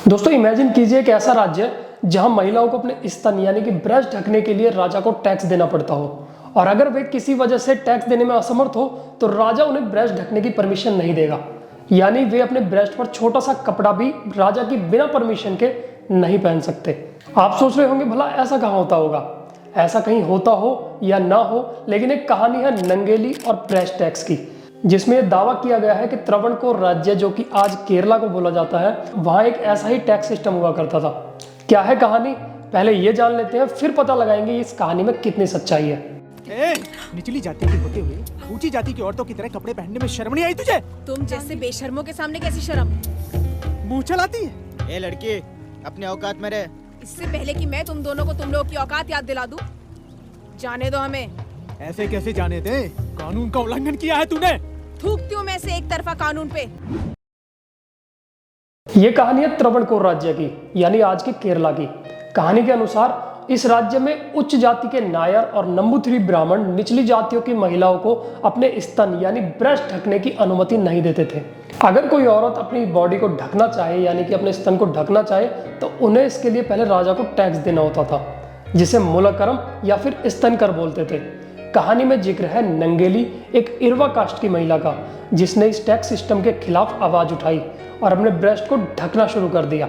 दोस्तों इमेजिन कीजिए एक ऐसा राज्य जहां महिलाओं को अपने स्तन यानी कि ब्रेस्ट ढकने के लिए राजा को टैक्स देना पड़ता हो, और अगर वे किसी वजह से टैक्स देने में असमर्थ हो तो राजा उन्हें ब्रेस्ट ढकने की परमिशन नहीं देगा। यानी वे अपने ब्रेस्ट पर छोटा सा कपड़ा भी राजा की बिना परमिशन के नहीं पहन सकते। आप सोच रहे होंगे भला ऐसा कहाँ होता होगा। ऐसा कहीं होता हो या ना हो, लेकिन एक कहानी है नंगेली और ब्रेस्ट टैक्स की, जिसमें यह दावा किया गया है कि त्रावणकोर राज्य, जो कि आज केरला को बोला जाता है, वहां एक ऐसा ही टैक्स सिस्टम हुआ करता था। क्या है कहानी, पहले ये जान लेते हैं, फिर पता लगाएंगे इस कहानी में कितनी सच्चाई है। निचली जाति की होते हुए ऊंची जाति की औरतों की तरह कपड़े पहनने में शर्म नहीं आई तुझे? तुम जैसे बेशर्मों के सामने कैसी शर्म? मुंह चलाती है। ए लड़की, अपने औकात में रह। इससे पहले कि मैं तुम दोनों को तुम लोगों की औकात याद दिला दूं, जाने दो हमें। ऐसे कैसे जाने दे? कानून का उल्लंघन किया है तूने। थूकती हूँ मैं से एक तरफा कानून पे। ये कहानी है त्रावणकोर राज्य की, यानी आज के केरला की। कहानी के अनुसार इस राज्य में उच्च जाति के नायर और नंबूथिरी ब्राह्मण निचली जातियों की महिलाओं को अपने स्तन यानी ब्रेस्ट ढकने की अनुमति नहीं देते थे। अगर कोई औरत अपनी बॉडी को ढकना चाहे यानी कि अपने स्तन को ढकना चाहे तो उन्हें इसके लिए पहले राजा को टैक्स देना होता था, जिसे मूलकरम या फिर स्तन कर बोलते थे। कहानी में जिक्र है नंगेली, एक इरवा कास्ट की महिला का, जिसने इस टैक्स सिस्टम के खिलाफ आवाज उठाई और अपने ब्रेस्ट को ढकना शुरू कर दिया।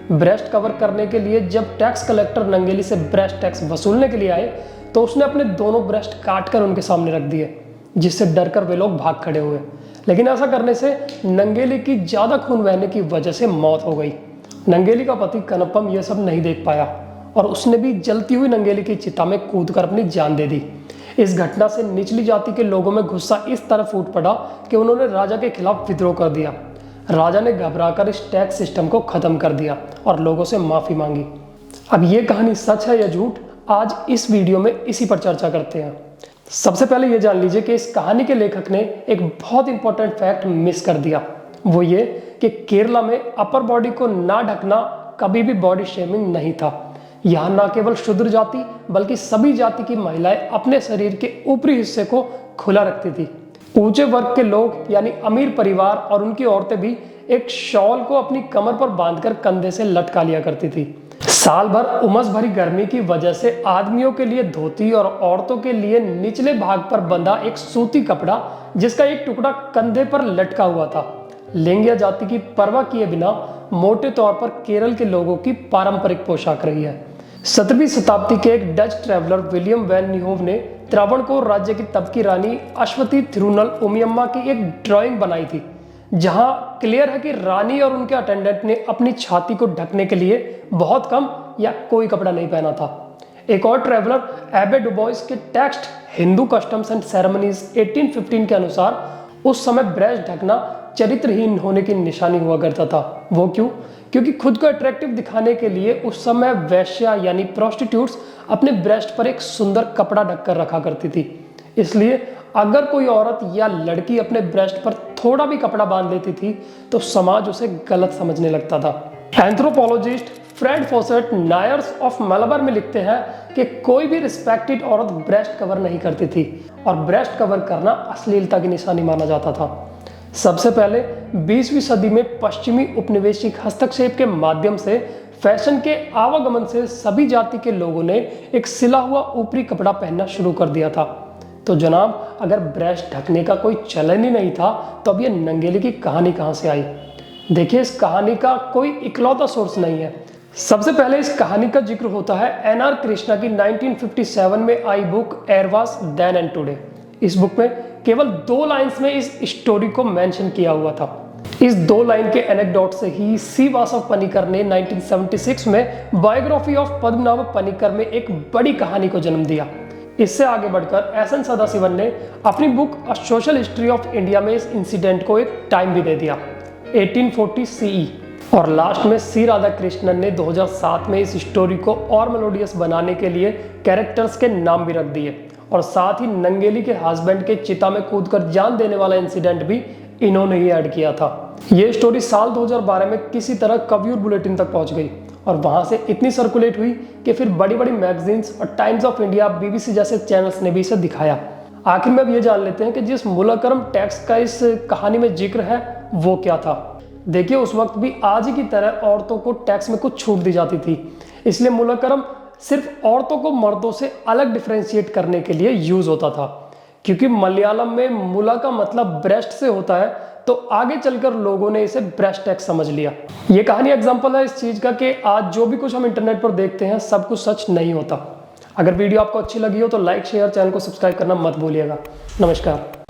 ब्रेस्ट कवर करने के लिए जब टैक्स कलेक्टर नंगेली से ब्रेस्ट टैक्स वसूलने के लिए आए तो उसने अपने दोनों ब्रेस्ट काट कर उनके सामने रख दिए, जिससे डरकर वे लोग भाग खड़े हुए। लेकिन ऐसा करने से नंगेली की ज्यादा खून बहने की वजह से मौत हो गई। नंगेली का पति कनप्पम यह सब नहीं देख पाया और उसने भी जलती हुई नंगेली की चिता में कूदकर अपनी जान दे दी। इस घटना से निचली जाति के लोगों में गुस्सा इस तरह फूट पड़ा कि उन्होंने राजा के खिलाफ विद्रोह कर दिया। राजा ने घबराकर इस टैक्स सिस्टम को खत्म कर दिया और लोगों से माफी मांगी। अब ये कहानी सच है या झूठ, आज इस वीडियो में इसी पर चर्चा करते हैं। सबसे पहले ये जान लीजिए कि इस कहानी के लेखक ने एक बहुत इंपॉर्टेंट फैक्ट मिस कर दिया। वो ये कि केरला में अपर बॉडी को ना ढकना कभी भी बॉडी शेमिंग नहीं था। यहाँ न केवल शूद्र जाति बल्कि सभी जाति की महिलाएं अपने शरीर के ऊपरी हिस्से को खुला रखती थी। ऊंचे वर्ग के लोग यानी अमीर परिवार और उनकी औरतें भी एक शॉल को अपनी कमर पर बांधकर कंधे से लटका लिया करती थी। साल भर उमस भरी गर्मी की वजह से आदमियों के लिए धोती और औरतों के लिए निचले भाग पर बंधा एक सूती कपड़ा, जिसका एक टुकड़ा कंधे पर लटका हुआ था, लिंग या जाति की परवाह किए बिना मोटे तौर पर केरल के लोगों की पारंपरिक पोशाक रही है। 17वीं शताब्दी के एक डच ट्रैवलर विलियम वैन न्यूहोव ने त्रावणकोर राज्य की तब की रानी अश्वती थिरुनल उमियम्मा की एक ड्राइंग बनाई थी, जहां क्लियर है कि रानी और उनके अटेंडेंट ने अपनी छाती को ढकने के लिए बहुत कम या कोई कपड़ा नहीं पहना था। एक और ट्रैवलर एबे डुबोइस के text Hindu customs and ceremonies 1815 के अनुसार उस समय ब्रेस्ट ढकना चरित्रहीन होने की निशानी हुआ करता था। वो क्यों? क्योंकि खुद को अट्रैक्टिव दिखाने के लिए उस समय वेश्या यानी प्रोस्टिट्यूट्स अपने ब्रेस्ट पर एक सुंदर कपड़ा ढककर रखा करती थी। इसलिए अगर कोई औरत या लड़की अपने ब्रेस्ट पर थोड़ा भी कपड़ा बांध लेती थी तो समाज उसे गलत समझने लगता था। Anthropologist Fred Fawcett Nayars of Malabar में लिखते हैं कि कोई भी रिस्पेक्टेड औरत ब्रेस्ट कवर नहीं करती थी और ब्रेस्ट कवर करना अश्लीलता की निशानी माना जाता था। सबसे पहले 20वीं सदी में पश्चिमी उपनिवेशिक हस्तक्षेप के माध्यम से फैशन के आवागमन से सभी जाति के लोगों ने एक सिला हुआ ऊपरी कपड़ा पहनना शुरू कर दिया था। तो जनाब, अगर ब्रेस्ट ढकने का कोई चलन ही नहीं था तो अब ये नंगेली की कहानी कहां से आई? देखिए, इस कहानी का कोई इकलौता सोर्स नहीं है। सबसे पहले इस कहानी का जिक्र होता है एन.आर. कृष्णा की 1957 में आई book Eravas then and today. इस बुक में केवल 2 लाइन्स में इस स्टोरी को मेंशन किया हुआ था। इस 2 लाइन के एनेक्डोट से ही सी वासव पनिकर ने 1976 में बायोग्राफी ऑफ पद्मनाभ पनिकर में एक बड़ी कहानी को जन्म दिया। इससे आगे बढ़कर एस.एन. सदाशिवन ने अपनी book a social history of India में इस इंसिडेंट को एक टाइम भी दे दिया, 1840 CE। और लास्ट में सी राधाकृष्णन ने 2007 में इस स्टोरी को और मेलोडियस बनाने के लिए कैरेक्टर्स के नाम भी रख दिए और साथ ही नंगेली के हस्बैंड के चिता में कूदकर जान देने वाला इंसिडेंट भी इन्होंने ही ऐड किया था। ये स्टोरी साल 2012 में किसी तरह कव्यूर बुलेटिन तक पहुंच गई और वहां से इतनी सर्कुलेट हुई कि फिर बड़ी बड़ी मैगजीन्स और टाइम्स ऑफ इंडिया, BBC जैसे चैनल्स ने भी इसे दिखाया। आखिर में अब ये जान लेते हैं कि जिस मूलकरम टैक्स का इस कहानी में जिक्र है वो क्या था। देखिए उस वक्त भी आज ही की तरह औरतों को टैक्स में कुछ छूट दी जाती थी, इसलिए मूलाकरम सिर्फ औरतों को मर्दों से अलग डिफ्रेंशिएट करने के लिए यूज होता था। क्योंकि मलयालम में मूला का मतलब ब्रेस्ट से होता है, तो आगे चलकर लोगों ने इसे ब्रेस्ट टैक्स समझ लिया। ये कहानी एग्जांपल है इस चीज का कि आज जो भी कुछ हम इंटरनेट पर देखते हैं सब कुछ सच नहीं होता। अगर वीडियो आपको अच्छी लगी हो तो लाइक शेयर चैनल को सब्सक्राइब करना मत भूलिएगा। नमस्कार।